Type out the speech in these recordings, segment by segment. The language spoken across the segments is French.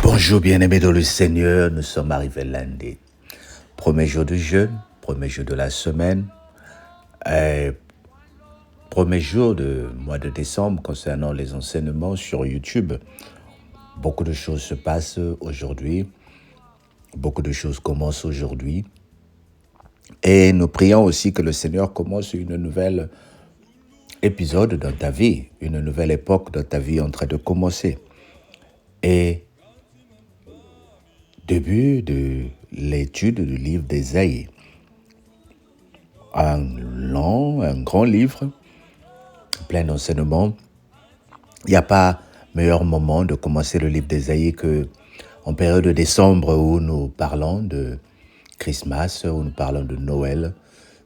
Bonjour bien-aimés dans le Seigneur, nous sommes arrivés lundi. Premier jour du jeûne, premier jour de la semaine, premier jour du mois de décembre concernant les enseignements sur YouTube. Beaucoup de choses se passent aujourd'hui, beaucoup de choses commencent aujourd'hui. Et nous prions aussi que le Seigneur commence une nouvelle épisode dans ta vie, une nouvelle époque dans ta vie en train de commencer. Et début de l'étude du livre d'Ésaïe. Un grand livre, plein d'enseignements. Il n'y a pas meilleur moment de commencer le livre d'Ésaïe qu'en période de décembre où nous parlons de Christmas, où nous parlons de Noël,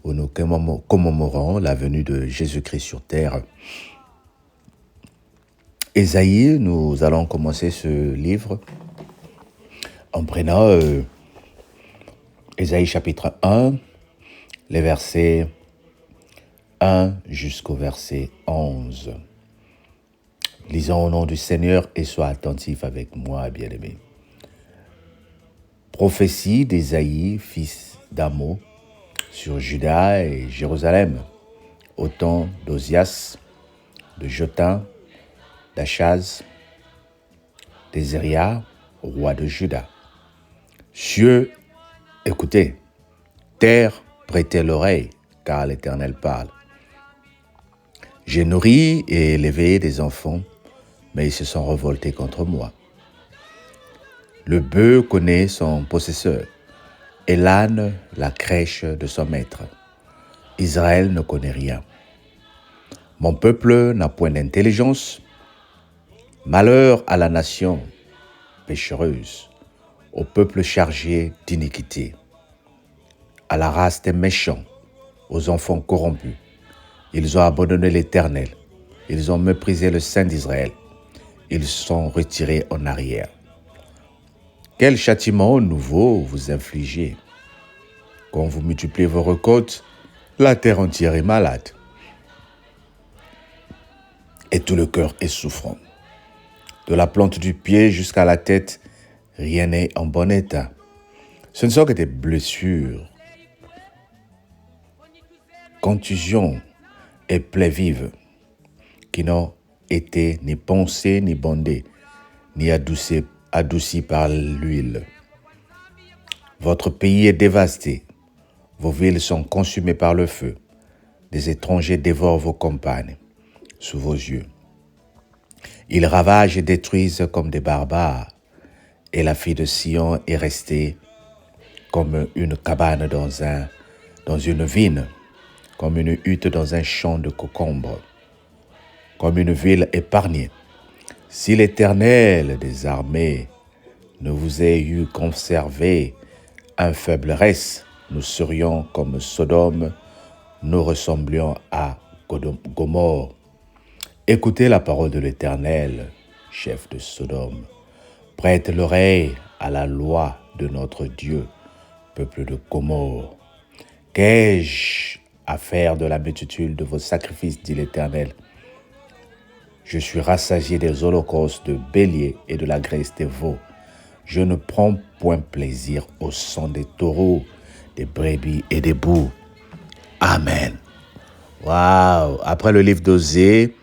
où nous commémorons la venue de Jésus-Christ sur terre. Ésaïe, nous allons commencer ce livre en prenant Ésaïe chapitre 1, les versets 1 jusqu'au verset 11. Lisons au nom du Seigneur et sois attentif avec moi, bien-aimé. Prophétie d'Ésaïe, fils d'Amo, sur Juda et Jérusalem, au temps d'Osias, de Jotham, d'Achaz, d'Ézéria, roi de Juda. Cieux, écoutez, terre, prêtez l'oreille, car l'Éternel parle. J'ai nourri et élevé des enfants, mais ils se sont revoltés contre moi. Le bœuf connaît son possesseur, et l'âne la crèche de son maître. Israël ne connaît rien. Mon peuple n'a point d'intelligence. Malheur à la nation péchereuse, au peuple chargé d'iniquité, à la race des méchants, aux enfants corrompus. Ils ont abandonné l'Éternel. Ils ont méprisé le Saint d'Israël. Ils sont retirés en arrière. Quel châtiment nouveau vous infligez? Quand vous multipliez vos récoltes, la terre entière est malade. Et tout le cœur est souffrant. De la plante du pied jusqu'à la tête, rien n'est en bon état. Ce ne sont que des blessures, contusions et plaies vives qui n'ont été ni poncées ni bandées, ni adoucies par l'huile. Votre pays est dévasté, vos villes sont consumées par le feu, des étrangers dévorent vos campagnes sous vos yeux. Ils ravagent et détruisent comme des barbares, et la fille de Sion est restée comme une cabane dans une vigne, comme une hutte dans un champ de cocombres, comme une ville épargnée. Si l'Éternel des armées ne vous ait eu conservé un faible reste, nous serions comme Sodome, nous ressemblions à Gomorrhe. Écoutez la parole de l'Éternel, chef de Sodome. Prête l'oreille à la loi de notre Dieu, peuple de Gomorrhe. Qu'ai-je à faire de la multitude de vos sacrifices, dit l'Éternel? Je suis rassasié des holocaustes de béliers et de la graisse des veaux. Je ne prends point plaisir au sang des taureaux, des brebis et des boucs. Amen. Waouh! Après le livre d'Osée,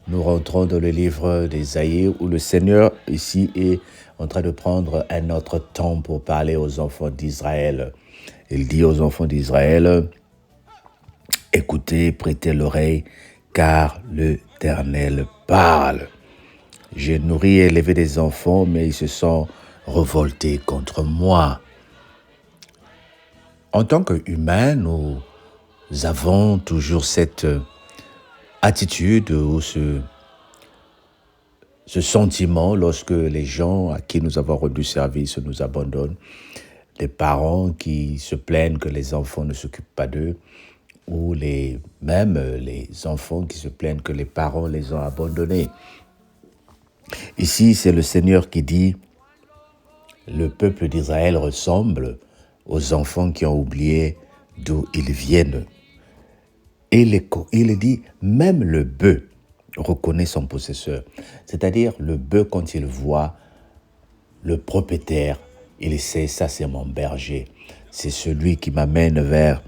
nous rentrons dans le livre d'Ésaïe où le Seigneur ici est en train de prendre un autre temps pour parler aux enfants d'Israël. Il dit aux enfants d'Israël, écoutez, prêtez l'oreille, car l'Éternel parle. J'ai nourri et élevé des enfants, mais ils se sont revoltés contre moi. En tant qu'humains, nous avons toujours cette attitude ou ce sentiment lorsque les gens à qui nous avons rendu service nous abandonnent, les parents qui se plaignent que les enfants ne s'occupent pas d'eux, ou même les enfants qui se plaignent que les parents les ont abandonnés. Ici, c'est le Seigneur qui dit, le peuple d'Israël ressemble aux enfants qui ont oublié d'où ils viennent. Et il dit, même le bœuf reconnaît son possesseur. C'est-à-dire, le bœuf, quand il voit le propriétaire. Il sait, ça c'est mon berger. C'est celui qui m'amène vers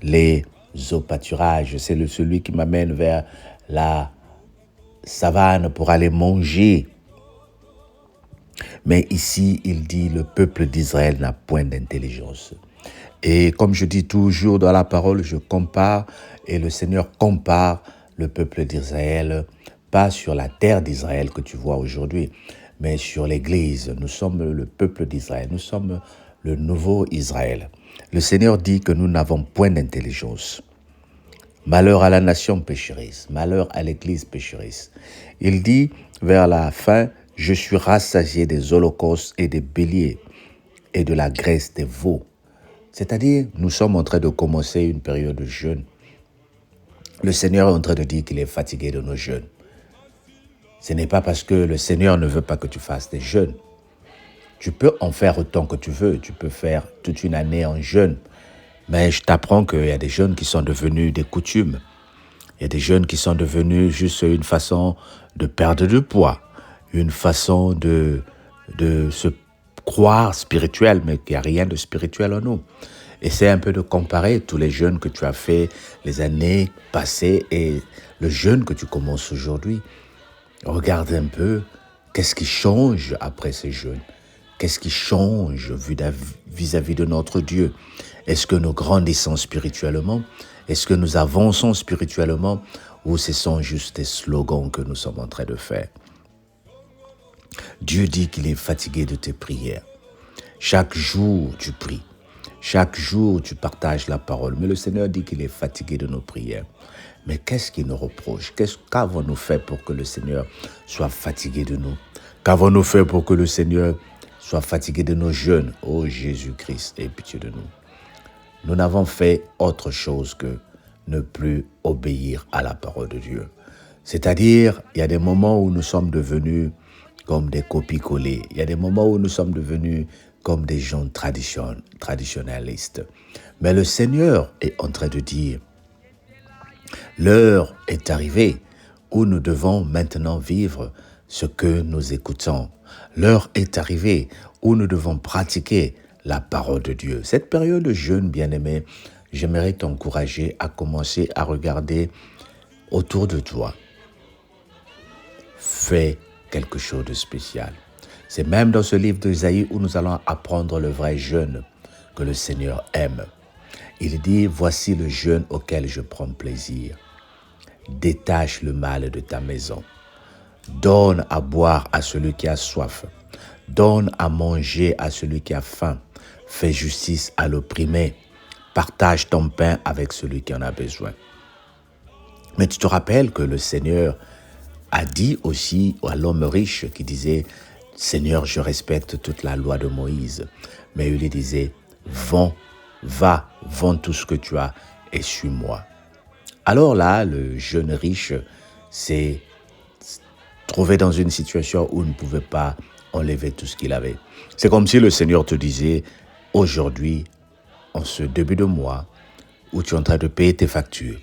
les eaux pâturages. C'est celui qui m'amène vers la savane pour aller manger. Mais ici, il dit, le peuple d'Israël n'a point d'intelligence. Et comme je dis toujours dans la parole, je compare, et le Seigneur compare le peuple d'Israël, pas sur la terre d'Israël que tu vois aujourd'hui, mais sur l'Église. Nous sommes le peuple d'Israël, nous sommes le nouveau Israël. Le Seigneur dit que nous n'avons point d'intelligence. Malheur à la nation pécheresse, malheur à l'Église pécheresse. Il dit vers la fin, je suis rassasié des holocaustes et des béliers et de la graisse des veaux. C'est-à-dire, nous sommes en train de commencer une période de jeûne. Le Seigneur est en train de dire qu'il est fatigué de nos jeûnes. Ce n'est pas parce que le Seigneur ne veut pas que tu fasses des jeûnes. Tu peux en faire autant que tu veux. Tu peux faire toute une année en jeûne. Mais je t'apprends qu'il y a des jeûnes qui sont devenus des coutumes. Il y a des jeûnes qui sont devenus juste une façon de perdre du poids. Une façon de se croire spirituel, mais qu'il n'y a rien de spirituel en nous. Essaie un peu de comparer tous les jeûnes que tu as fait les années passées et le jeûne que tu commences aujourd'hui. Regarde un peu qu'est-ce qui change après ces jeûnes. Qu'est-ce qui change vis-à-vis de notre Dieu? Est-ce que nous grandissons spirituellement? Est-ce que nous avançons spirituellement? Ou ce sont juste des slogans que nous sommes en train de faire? Dieu dit qu'il est fatigué de tes prières. Chaque jour, tu pries. Chaque jour, tu partages la parole. Mais le Seigneur dit qu'il est fatigué de nos prières. Mais qu'est-ce qu'il nous reproche? Qu'avons-nous fait pour que le Seigneur soit fatigué de nous? Qu'avons-nous fait pour que le Seigneur soit fatigué de nos jeûnes? Oh Jésus-Christ, aie pitié de nous. Nous n'avons fait autre chose que ne plus obéir à la parole de Dieu. C'est-à-dire, il y a des moments où nous sommes devenus comme des copies-collées. Il y a des moments où nous sommes devenus comme des gens traditionnalistes. Mais le Seigneur est en train de dire, l'heure est arrivée où nous devons maintenant vivre ce que nous écoutons. L'heure est arrivée où nous devons pratiquer la parole de Dieu. Cette période de jeûne, bien-aimé, j'aimerais t'encourager à commencer à regarder autour de toi. Fais quelque chose de spécial. C'est même dans ce livre d'Ésaïe où nous allons apprendre le vrai jeûne que le Seigneur aime. Il dit, voici le jeûne auquel je prends plaisir. Détache le mal de ta maison. Donne à boire à celui qui a soif. Donne à manger à celui qui a faim. Fais justice à l'opprimé. Partage ton pain avec celui qui en a besoin. Mais tu te rappelles que le Seigneur a dit aussi à l'homme riche qui disait « Seigneur, je respecte toute la loi de Moïse. » Mais il lui disait « Va, vends tout ce que tu as et suis-moi. » Alors là, le jeune riche s'est trouvé dans une situation où il ne pouvait pas enlever tout ce qu'il avait. C'est comme si le Seigneur te disait « Aujourd'hui, en ce début de mois, où tu es en train de payer tes factures,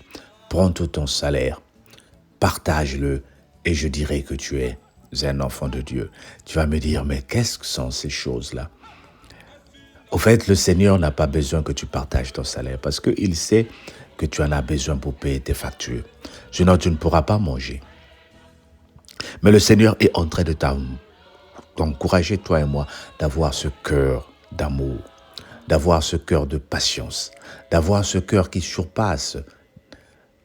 prends tout ton salaire, partage-le, et je dirai que tu es un enfant de Dieu. » Tu vas me dire, mais qu'est-ce que sont ces choses-là? Au fait, le Seigneur n'a pas besoin que tu partages ton salaire parce qu'il sait que tu en as besoin pour payer tes factures. Sinon, tu ne pourras pas manger. Mais le Seigneur est en train de t'encourager, toi et moi, d'avoir ce cœur d'amour, d'avoir ce cœur de patience, d'avoir ce cœur qui surpasse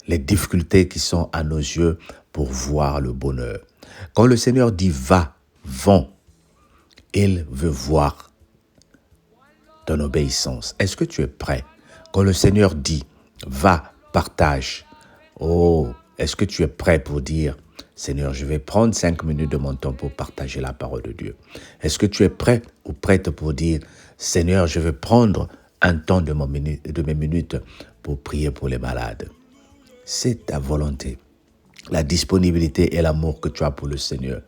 les difficultés qui sont à nos yeux pour voir le bonheur. Quand le Seigneur dit « va, vends », il veut voir ton obéissance. Est-ce que tu es prêt? Quand le Seigneur dit « va, partage », oh, est-ce que tu es prêt pour dire « Seigneur, je vais prendre 5 minutes de mon temps pour partager la parole de Dieu ». Est-ce que tu es prêt ou prête pour dire « Seigneur, je vais prendre un temps de mes minutes pour prier pour les malades ». C'est ta volonté. La disponibilité et l'amour que tu as pour le Seigneur,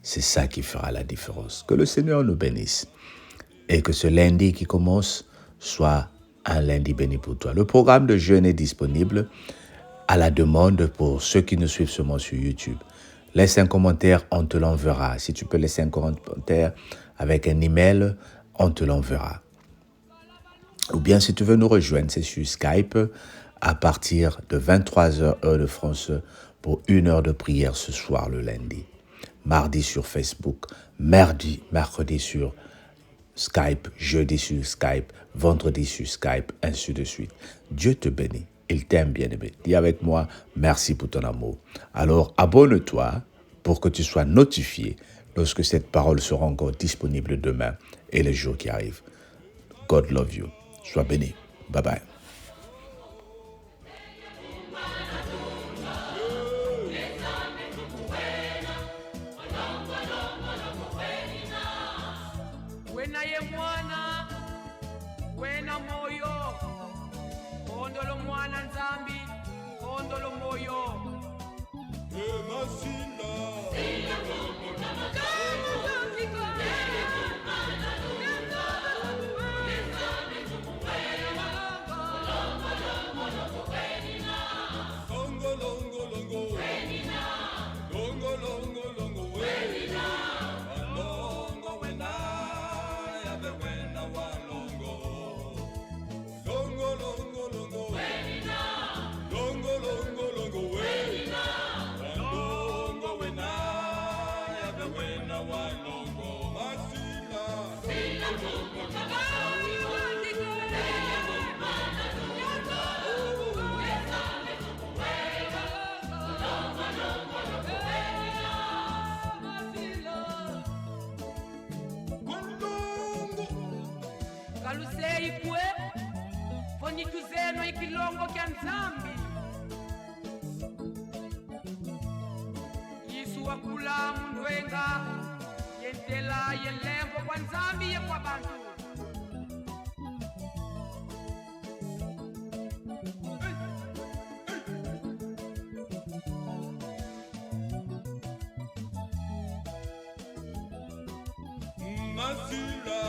c'est ça qui fera la différence. Que le Seigneur nous bénisse et que ce lundi qui commence soit un lundi béni pour toi. Le programme de jeûne est disponible à la demande pour ceux qui nous suivent seulement sur YouTube. Laisse un commentaire, on te l'enverra. Si tu peux laisser un commentaire avec un email, on te l'enverra. Ou bien si tu veux nous rejoindre, c'est sur Skype à partir de 23h heure de France pour 1 heure de prière ce soir le lundi. Mardi sur Facebook, mercredi sur Skype, jeudi sur Skype, vendredi sur Skype, ainsi de suite. Dieu te bénit. Il t'aime, bien-aimé. Dis avec moi, merci pour ton amour. Alors, abonne-toi pour que tu sois notifié lorsque cette parole sera encore disponible demain et les jours qui arrivent. God love you. Sois béni. Bye bye. Naye mwana wena moyo ondolo mwana nzambi ondolo moyo emasila kalusei kwe fonyituzeno ikilongo kya nzambi yisu wakula mundwenga yentela yelembo kwa nzambi ye kwa bantu Masila